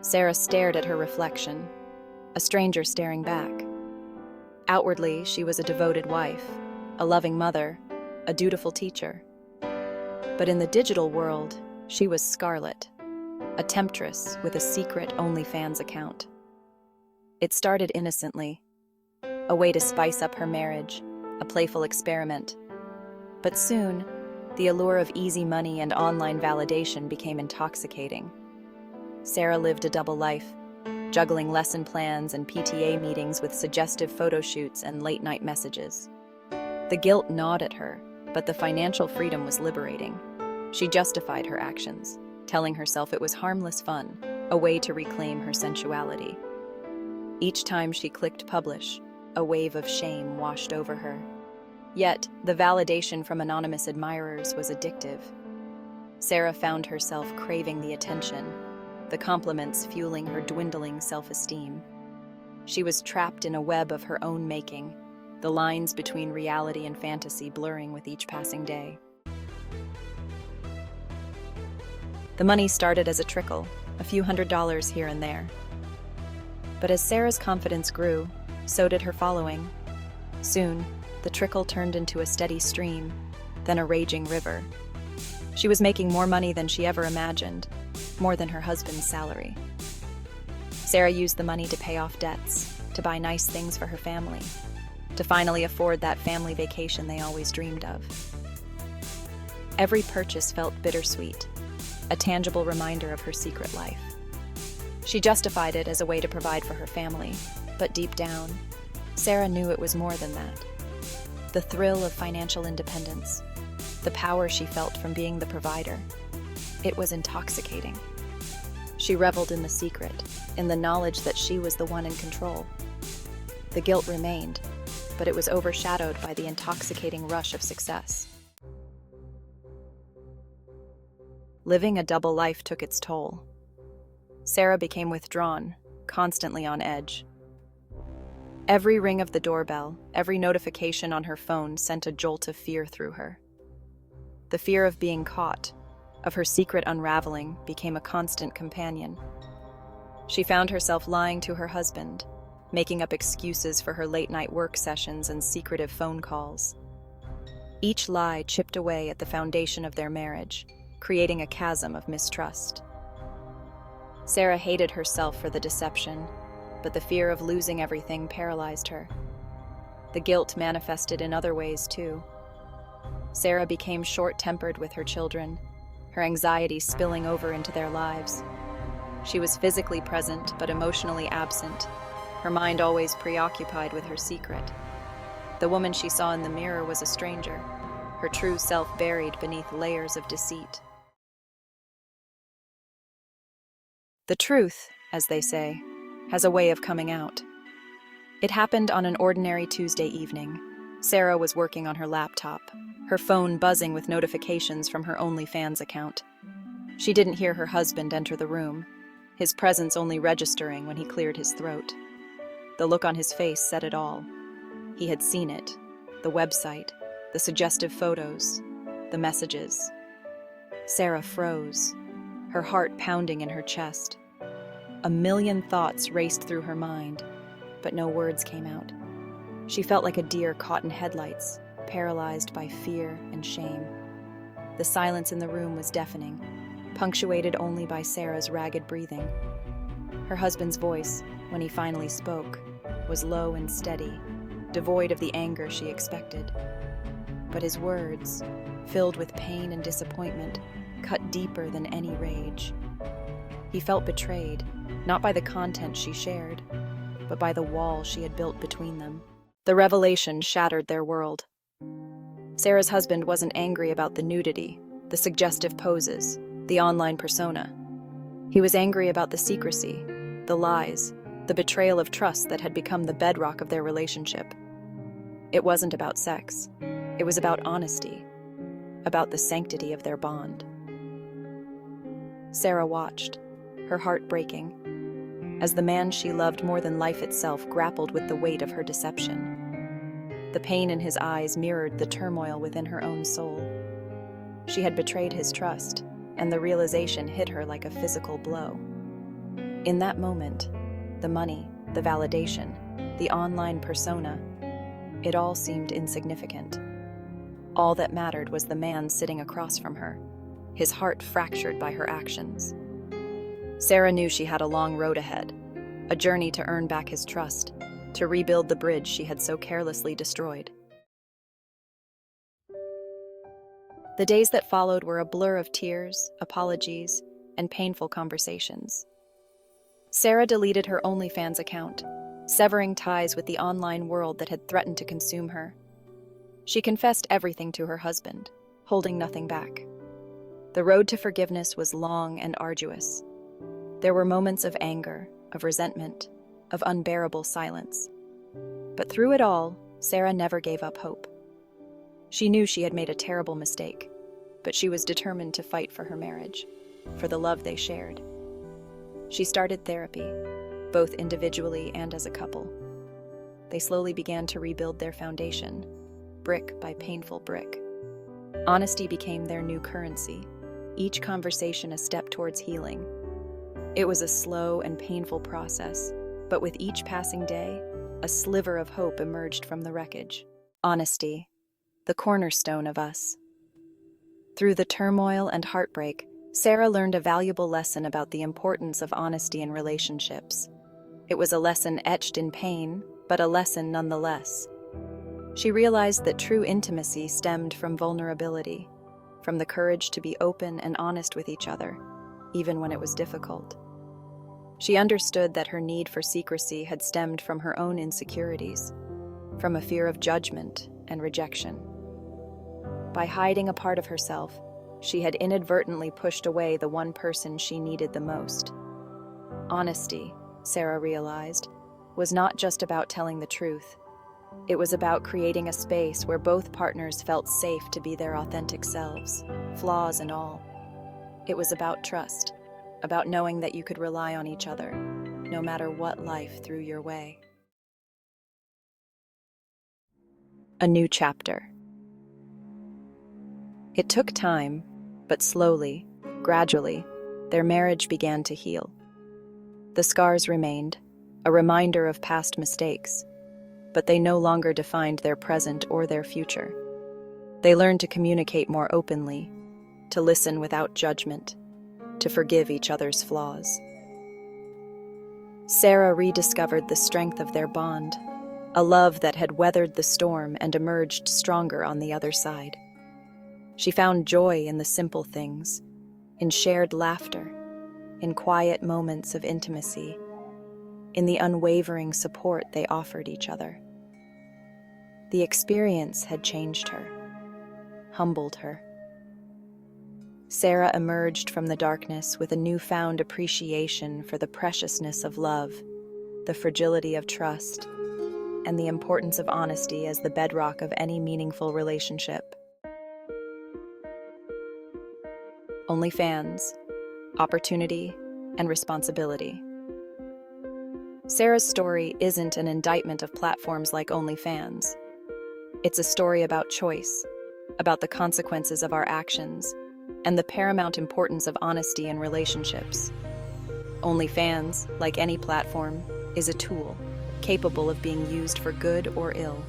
Sarah stared at her reflection, a stranger staring back. Outwardly, she was a devoted wife, a loving mother, a dutiful teacher. But in the digital world, she was Scarlett, a temptress with a secret OnlyFans account. It started innocently, a way to spice up her marriage, a playful experiment. But soon, the allure of easy money and online validation became intoxicating. Sarah lived a double life, juggling lesson plans and PTA meetings with suggestive photo shoots and late-night messages. The guilt gnawed at her, but the financial freedom was liberating. She justified her actions, telling herself it was harmless fun, a way to reclaim her sensuality. Each time she clicked publish, a wave of shame washed over her. Yet, the validation from anonymous admirers was addictive. Sarah found herself craving the attention, the compliments fueling her dwindling self-esteem. She was trapped in a web of her own making, the lines between reality and fantasy blurring with each passing day. The money started as a trickle, a few $100s here and there. But as Sarah's confidence grew, so did her following. Soon, the trickle turned into a steady stream, then a raging river. She was making more money than she ever imagined, more than her husband's salary. Sarah used the money to pay off debts, to buy nice things for her family, to finally afford that family vacation they always dreamed of. Every purchase felt bittersweet, a tangible reminder of her secret life. She justified it as a way to provide for her family, but deep down, Sarah knew it was more than that. The thrill of financial independence, the power she felt from being the provider, it was intoxicating. She reveled in the secret, in the knowledge that she was the one in control. The guilt remained, but it was overshadowed by the intoxicating rush of success. Living a double life took its toll. Sarah became withdrawn, constantly on edge. Every ring of the doorbell, every notification on her phone sent a jolt of fear through her. The fear of being caught, of her secret unraveling, became a constant companion. She found herself lying to her husband, making up excuses for her late-night work sessions and secretive phone calls. Each lie chipped away at the foundation of their marriage, creating a chasm of mistrust. Sarah hated herself for the deception, but the fear of losing everything paralyzed her. The guilt manifested in other ways, too. Sarah became short-tempered with her children, her anxiety spilling over into their lives. She was physically present but emotionally absent, her mind always preoccupied with her secret. The woman she saw in the mirror was a stranger, her true self buried beneath layers of deceit. The truth, as they say, has a way of coming out. It happened on an ordinary Tuesday evening. Sarah was working on her laptop, her phone buzzing with notifications from her OnlyFans account. She didn't hear her husband enter the room, his presence only registering when he cleared his throat. The look on his face said it all. He had seen it, the website, the suggestive photos, the messages. Sarah froze, her heart pounding in her chest. A million thoughts raced through her mind, but no words came out. She felt like a deer caught in headlights, paralyzed by fear and shame. The silence in the room was deafening, punctuated only by Sarah's ragged breathing. Her husband's voice, when he finally spoke, was low and steady, devoid of the anger she expected. But his words, filled with pain and disappointment, cut deeper than any rage. He felt betrayed, not by the content she shared, but by the wall she had built between them. The revelation shattered their world. Sarah's husband wasn't angry about the nudity, the suggestive poses, the online persona. He was angry about the secrecy, the lies, the betrayal of trust that had become the bedrock of their relationship. It wasn't about sex. It was about honesty, about the sanctity of their bond. Sarah watched, her heart breaking, as the man she loved more than life itself grappled with the weight of her deception. The pain in his eyes mirrored the turmoil within her own soul. She had betrayed his trust, and the realization hit her like a physical blow. In that moment, the money, the validation, the online persona, it all seemed insignificant. All that mattered was the man sitting across from her, his heart fractured by her actions. Sarah knew she had a long road ahead, a journey to earn back his trust, to rebuild the bridge she had so carelessly destroyed. The days that followed were a blur of tears, apologies, and painful conversations. Sarah deleted her OnlyFans account, severing ties with the online world that had threatened to consume her. She confessed everything to her husband, holding nothing back. The road to forgiveness was long and arduous. There were moments of anger, of resentment, of unbearable silence. But through it all, Sarah never gave up hope. She knew she had made a terrible mistake, but she was determined to fight for her marriage, for the love they shared. She started therapy, both individually and as a couple. They slowly began to rebuild their foundation, brick by painful brick. Honesty became their new currency, each conversation a step towards healing. It was a slow and painful process, but with each passing day, a sliver of hope emerged from the wreckage. Honesty, the cornerstone of us. Through the turmoil and heartbreak, Sarah learned a valuable lesson about the importance of honesty in relationships. It was a lesson etched in pain, but a lesson nonetheless. She realized that true intimacy stemmed from vulnerability, from the courage to be open and honest with each other, even when it was difficult. She understood that her need for secrecy had stemmed from her own insecurities, from a fear of judgment and rejection. By hiding a part of herself, she had inadvertently pushed away the one person she needed the most. Honesty, Sarah realized, was not just about telling the truth. It was about creating a space where both partners felt safe to be their authentic selves, flaws and all. It was about trust, about knowing that you could rely on each other, no matter what life threw your way. A new chapter. It took time, but slowly, gradually, their marriage began to heal. The scars remained, a reminder of past mistakes, but they no longer defined their present or their future. They learned to communicate more openly, to listen without judgment, to forgive each other's flaws. Sarah rediscovered the strength of their bond, a love that had weathered the storm and emerged stronger on the other side. She found joy in the simple things, in shared laughter, in quiet moments of intimacy, in the unwavering support they offered each other. The experience had changed her, humbled her. Sarah emerged from the darkness with a newfound appreciation for the preciousness of love, the fragility of trust, and the importance of honesty as the bedrock of any meaningful relationship. OnlyFans, opportunity, and responsibility. Sarah's story isn't an indictment of platforms like OnlyFans. It's a story about choice, about the consequences of our actions, and the paramount importance of honesty in relationships. OnlyFans, like any platform, is a tool, capable of being used for good or ill.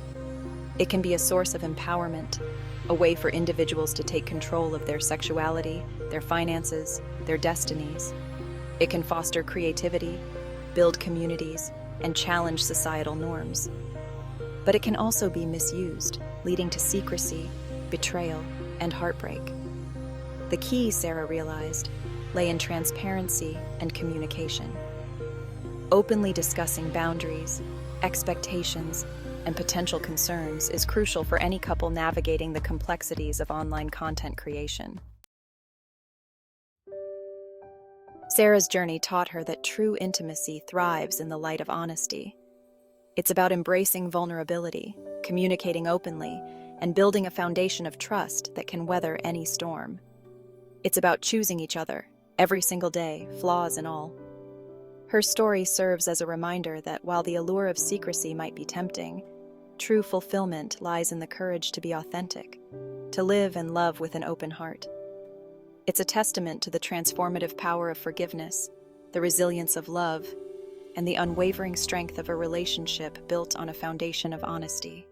It can be a source of empowerment, a way for individuals to take control of their sexuality, their finances, their destinies. It can foster creativity, build communities, and challenge societal norms. But it can also be misused, leading to secrecy, betrayal, and heartbreak. The key, Sarah realized, lay in transparency and communication. Openly discussing boundaries, expectations, and potential concerns is crucial for any couple navigating the complexities of online content creation. Sarah's journey taught her that true intimacy thrives in the light of honesty. It's about embracing vulnerability, communicating openly, and building a foundation of trust that can weather any storm. It's about choosing each other, every single day, flaws and all. Her story serves as a reminder that while the allure of secrecy might be tempting, true fulfillment lies in the courage to be authentic, to live and love with an open heart. It's a testament to the transformative power of forgiveness, the resilience of love, and the unwavering strength of a relationship built on a foundation of honesty.